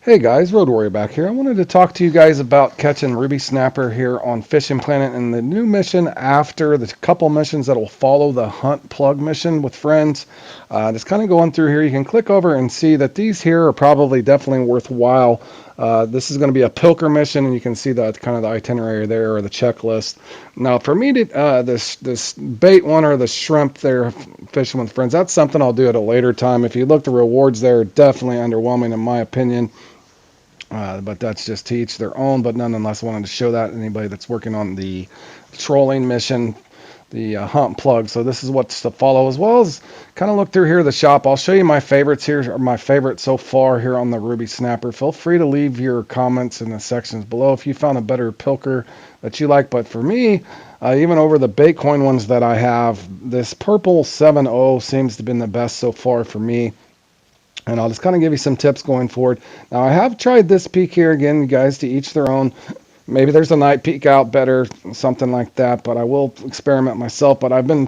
Hey guys, Road Warrior back here. I wanted to talk to you guys about catching ruby snapper here on Fishing Planet and the new mission after the couple missions that will follow the hunt plug mission with friends. Just kind of going through here, you can click over and see that these here are probably definitely worthwhile. This is going to be a pilker mission, and you can see the kind of the itinerary there or the checklist. Now, for me, this bait one or the shrimp there, fishing with friends, that's something I'll do at a later time. If you look, the rewards there are definitely underwhelming in my opinion. But that's just to each their own. But nonetheless, I wanted to show that to anybody that's working on the trolling mission, the hunt plug. So this is what's to follow, as well as kind of look through here the shop. I'll show you my favorites here, or my favorite so far here on the Ruby Snapper. Feel free to leave your comments in the sections below if you found a better pilker that you like. But for me, even over the Baitcoin ones that I have, this purple 7.0 seems to have been the best so far for me. And I'll just kind of give you some tips going forward. Now, I have tried this peak here. Again, you guys, to each their own. Maybe there's a night peak out better, something like that. But I will experiment myself. But I've been,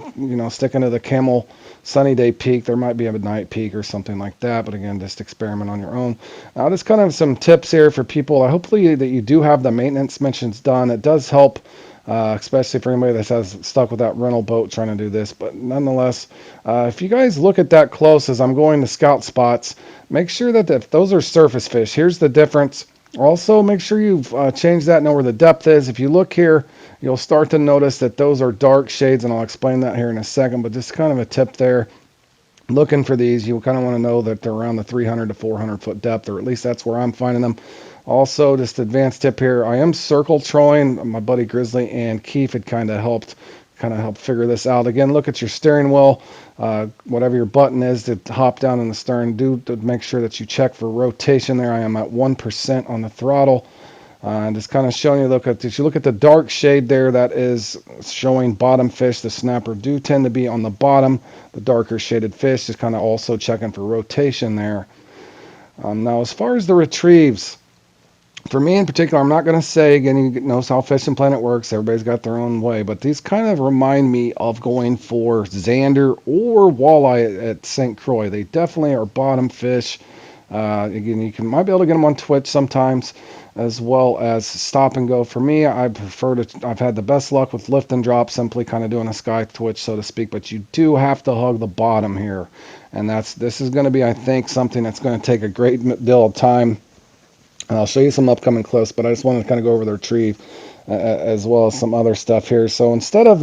sticking to the Camel sunny day peak. There might be a night peak or something like that. But again, just experiment on your own. Now, just kind of some tips here for people. Hopefully that you do have the maintenance mentions done. It does help. Especially for anybody that has stuck with that rental boat trying to do this. But nonetheless, if you guys look at that close as I'm going to scout spots, make sure that if those are surface fish, here's the difference. Also, make sure you've changed that, know where the depth is. If you look here, you'll start to notice that those are dark shades, and I'll explain that here in a second. But just kind of a tip there. Looking for these, you kind of want to know that they're around the 300 to 400 foot depth, or at least that's where I'm finding them. Also, just advanced tip here, I am circle trolling. My buddy Grizzly and Keith had kind of helped figure this out. Again, look at your steering wheel, whatever your button is to hop down in the stern. Do to make sure that you check for rotation there. I am at 1% on the throttle. And just kind of showing you, if you look at the dark shade there, that is showing bottom fish. The snapper do tend to be on the bottom. The darker shaded fish, just kind of also checking for rotation there. Now, as far as the retrieves, for me in particular, I'm not going to say, again, you know how Fishing Planet works. Everybody's got their own way. But these kind of remind me of going for Zander or walleye at St. Croix. They definitely are bottom fish. Again, might be able to get them on Twitch sometimes, as well as stop and go. For me, I've had the best luck with lift and drop, simply kind of doing a sky twitch, so to speak. But you do have to hug the bottom here. And this is going to be, I think, something that's going to take a great deal of time. And I'll show you some upcoming clips, but I just wanted to kind of go over the retrieve as well as some other stuff here. So instead of,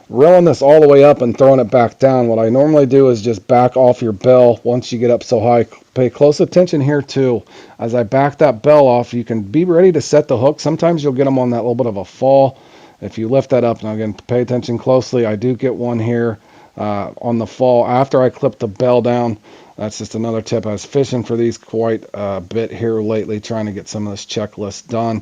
reeling this all the way up and throwing it back down, what I normally do is just back off your bell once you get up so high. Pay close attention here too. As I back that bell off, you can be ready to set the hook. Sometimes you'll get them on that little bit of a fall. If you lift that up, now again, pay attention closely. I do get one here on the fall after I clip the bell down. That's just another tip. I was fishing for these quite a bit here lately, trying to get some of this checklist done,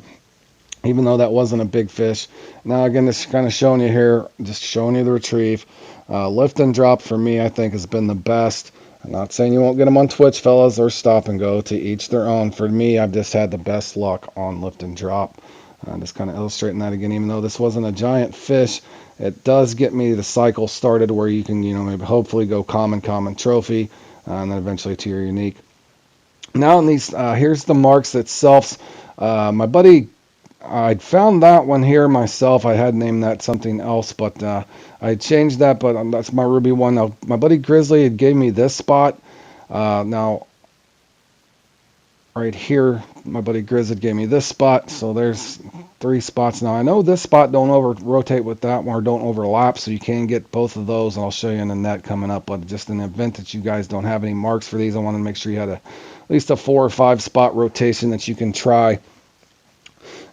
even though that wasn't a big fish. Now, again, this is kind of showing you here, just showing you the retrieve. Lift and drop for me, I think, has been the best. I'm not saying you won't get them on Twitch, fellas, or stop and go. To each their own. For me, I've just had the best luck on lift and drop. Just kind of illustrating that again, even though this wasn't a giant fish, it does get me the cycle started where you can, maybe hopefully go common, trophy, and then eventually to your unique. Now in these, here's the marks itself. My buddy, I'd found that one here myself. I had named that something else, but I changed that, but that's my ruby one. Now, my buddy Grizzly had gave me this spot. Now, right here, my buddy Grizzly gave me this spot, so there's 3 spots. Now, I know this spot don't rotate with that one, or don't overlap, so you can get both of those, and I'll show you in the net coming up. But just in the event that you guys don't have any marks for these, I want to make sure you had at least a 4 or 5 spot rotation that you can try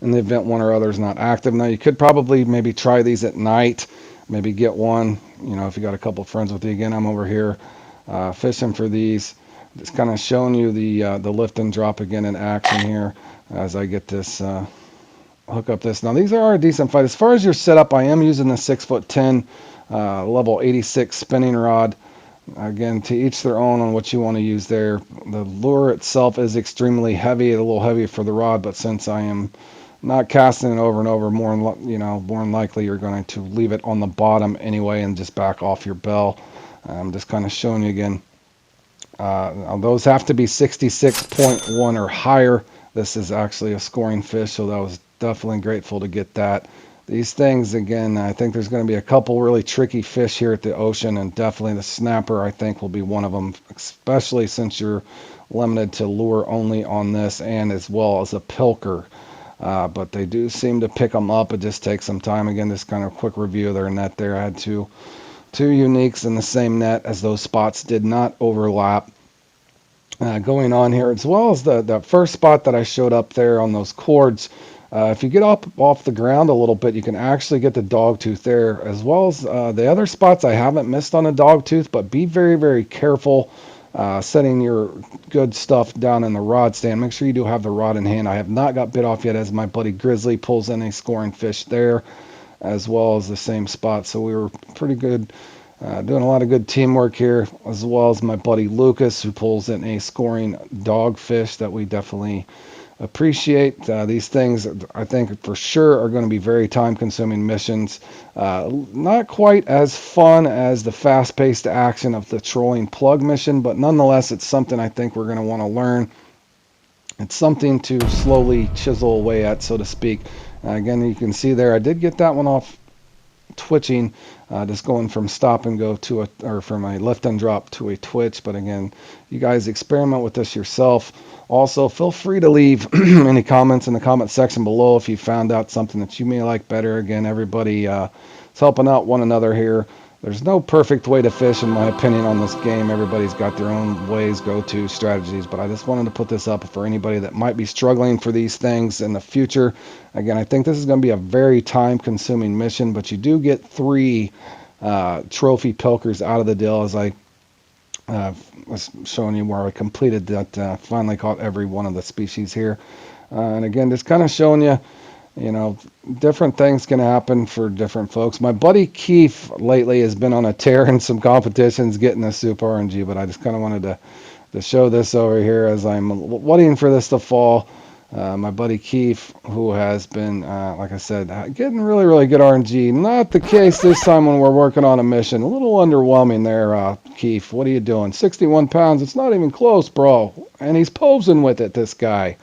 in the event one or other is not active. Now, you could probably maybe try these at night, maybe get one, if you got a couple friends with you. Again, I'm over here fishing for these. Just kind of showing you the lift and drop again in action here as I get this hook up this. Now these are a decent fight. As far as your setup, I am using the 6'10" level 86 spinning rod. Again, to each their own on what you want to use there. The lure itself is extremely heavy, a little heavy for the rod, but since I am not casting it over and over, more than likely you're going to leave it on the bottom anyway and just back off your bell. I'm just kind of showing you again. Those have to be 66.1 or higher. This is actually a scoring fish, so that was definitely grateful to get that. These things, again, I think there's going to be a couple really tricky fish here at the ocean, and definitely the snapper, I think, will be one of them, especially since you're limited to lure only on this and as well as a pilker. But they do seem to pick them up. It just takes some time. Again, this kind of quick review of their net there. I had two uniques in the same net, as those spots did not overlap. Going on here, as well as the first spot that I showed up there on those cords. If you get up off the ground a little bit, you can actually get the dog tooth there, as well as the other spots I haven't missed on a dog tooth, but be very, very careful setting your good stuff down in the rod stand. Make sure you do have the rod in hand. I have not got bit off yet, as my buddy Grizzly pulls in a scoring fish there, as well as the same spot. So we were pretty good, doing a lot of good teamwork here, as well as my buddy Lucas, who pulls in a scoring dogfish that we definitely appreciate. These things, I think, for sure are going to be very time-consuming missions. Not quite as fun as the fast-paced action of the trolling plug mission, but nonetheless, it's something I think we're going to want to learn. It's something to slowly chisel away at, so to speak. Again, you can see there, I did get that one off twitching, just going from stop and go to from a lift and drop to a twitch. But again, you guys experiment with this yourself. Also, feel free to leave any comments in the comment section below if you found out something that you may like better. Again, everybody is helping out one another here. There's no perfect way to fish, in my opinion, on this game. Everybody's got their own ways, go-to strategies, but I just wanted to put this up for anybody that might be struggling for these things in the future. Again, I think this is going to be a very time-consuming mission, but you do get 3 trophy pilkers out of the deal, as I was showing you where I completed that, finally caught every one of the species here. And again, just kind of showing you, different things can happen for different folks. My buddy Keith lately has been on a tear in some competitions getting a Super RNG, but I just kind of wanted to show this over here as I'm waiting for this to fall. My buddy Keith, who has been, like I said, getting really, really good RNG. Not the case this time when we're working on a mission. A little underwhelming there, Keith. What are you doing? 61 pounds. It's not even close, bro. And he's posing with it, this guy.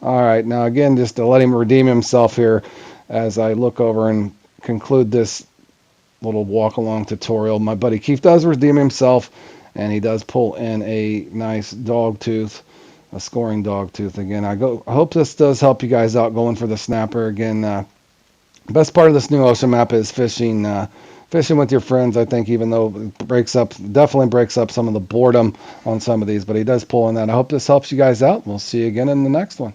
All right, now again, just to let him redeem himself here as I look over and conclude this little walk-along tutorial. My buddy Keith does redeem himself, and he does pull in a nice dog tooth, a scoring dog tooth. Again, I hope this does help you guys out going for the snapper. Again, best part of this new ocean map is fishing with your friends. I think, even though it definitely breaks up some of the boredom on some of these, but he does pull in that. I hope this helps you guys out. We'll see you again in the next one.